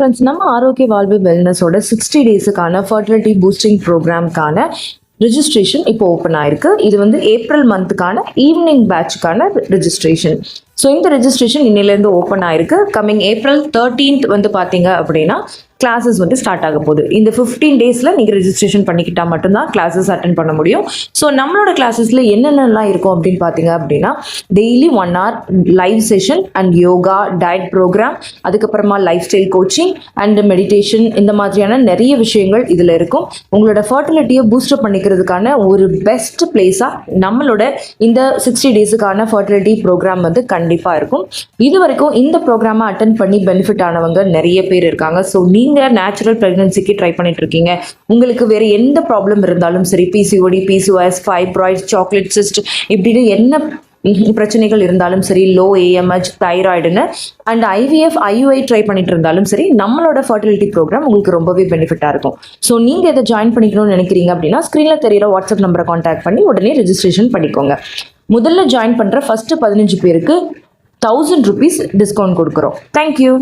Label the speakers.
Speaker 1: Friends, நம்ம ஆரோக்கிய வாழ்வு வெல்னஸோட 60 டேஸுக்கான fertility boosting ப்ரோக்ராம்க்கான registration இப்போ ஓப்பன் ஆயிருக்கு. இது வந்து ஏப்ரல் மந்த்துக்கான ஈவினிங் பேட்சுக்கான ரிஜிஸ்ட்ரேஷன். ஸோ இந்த ரெஜிஸ்ட்ரேஷன் இன்னிலேருந்து ஓப்பன் ஆயிருக்கு. கம்மிங் ஏப்ரல் 13th வந்து பார்த்தீங்க அப்படின்னா கிளாஸஸ் வந்து ஸ்டார்ட் ஆக போகுது. இந்த 15 டேஸில் நீங்கள் ரெஜிஸ்ட்ரேஷன் பண்ணிக்கிட்டால் மட்டும்தான் கிளாஸஸ் அட்டன் பண்ண முடியும். ஸோ நம்மளோட கிளாஸஸில் என்னென்னலாம் இருக்கும் அப்படின்னு பார்த்தீங்க அப்படின்னா, daily 1 hour live session and yoga, diet program, அதுக்கப்புறமா lifestyle coaching and meditation, இந்த மாதிரியான நிறைய விஷயங்கள் இதில் இருக்கும். உங்களோட ஃபர்டிலிட்டியை பூஸ்டப் பண்ணிக்கிறதுக்கான ஒரு பெஸ்ட் பிளேஸாக நம்மளோட இந்த 60 டேஸுக்கான ஃபர்டிலிட்டி ப்ரோக்ராம் வந்து கண்டிப்பாக இருக்கும். இது வரைக்கும் இந்த ப்ரோக்ராமை அட்டன் பண்ணி பெனிஃபிட் ஆனவங்க நிறைய பேர் இருக்காங்க. ஸோ நீங்கள் நேச்சுரல் ப்ரெக்னன்சிக்கு ட்ரை பண்ணிட்டு இருக்கீங்க, உங்களுக்கு வேறு எந்த ப்ராப்ளம் இருந்தாலும் சரி, PCOD, PCOS, fibroids, chocolate cyst, இப்படின்னு என்ன பிரச்சனைகள் இருந்தாலும் சரி, லோ ஏஎம்ஹெச், தைராய்டுன்னு அண்ட் ஐவிஎஃப், ஐயுஐ ட்ரை பண்ணிட்டு இருந்தாலும் சரி, நம்மளோட ஃபர்டிலிட்டி ப்ரோக்ராம் உங்களுக்கு ரொம்பவே பெனிஃபிட்டாக இருக்கும். ஸோ நீங்கள் இதை ஜாயின் பண்ணிக்கணும்னு நினைக்கிறீங்க அப்படின்னா ஸ்க்ரீனில் தெரியிற வாட்ஸ்அப் நம்பரை கான்டாக்ட் பண்ணி உடனே ரெஜிஸ்ட்ரேஷன் பண்ணிக்கோங்க. முதல்ல ஜாயின் பண்ணுற ஃபர்ஸ்ட் 15 பேருக்கு 1000 rupees டிஸ்கவுண்ட் கொடுக்குறோம். தேங்க்யூ.